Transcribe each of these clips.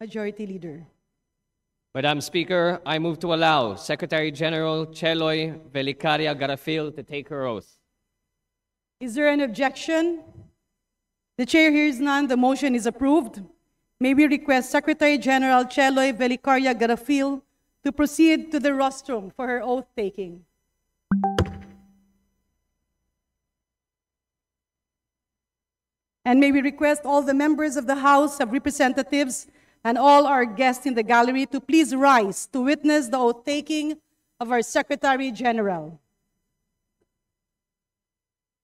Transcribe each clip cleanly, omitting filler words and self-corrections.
Majority Leader. Madam Speaker, I move to allow Secretary General Cheloy Velicaria Garafil to take her oath. Is there an objection? The chair hears none. The motion is approved. May we request Secretary General Cheloy Velicaria Garafil to proceed to the rostrum for her oath taking. And may we request all the members of the House of Representatives and all our guests in the gallery to please rise to witness the oath taking of our Secretary General.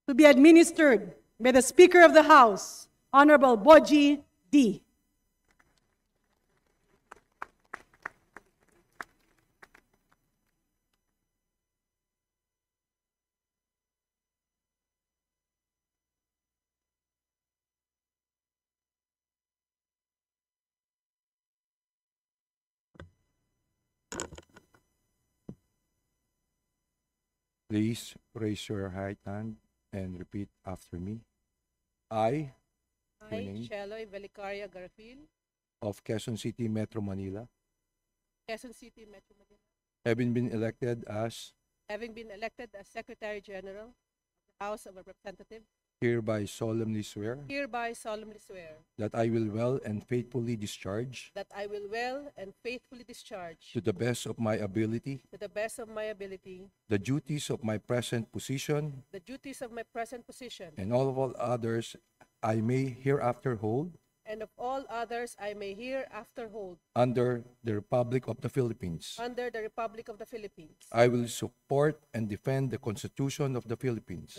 To be administered by the Speaker of the House, Honorable Boji D. Please raise your right hand and repeat after me. I, your name, Cheloy Velicaria Garafil, of Quezon City, Metro Manila, Quezon City, Metro Manila, having been elected as Secretary General of the House of Representatives, hereby solemnly swear that I will well and faithfully discharge to the best of my ability the duties of my present position and all others I may hereafter hold under the Republic of the Philippines. I will support and defend the Constitution of the Philippines.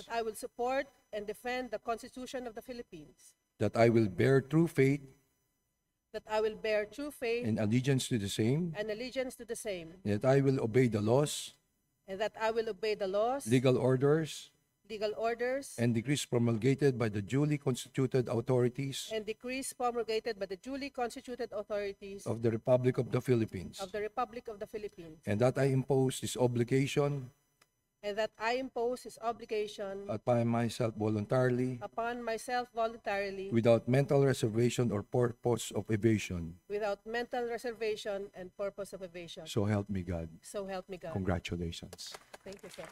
That I will bear true faith and allegiance to the same. That I will obey the laws, legal orders, and decrees promulgated by the duly constituted authorities of the Republic of the Philippines. And that I impose this obligation upon myself voluntarily without mental reservation or purpose of evasion. So help me God. Congratulations. Thank you, sir.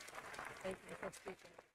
Thank you, Mr. Speaker.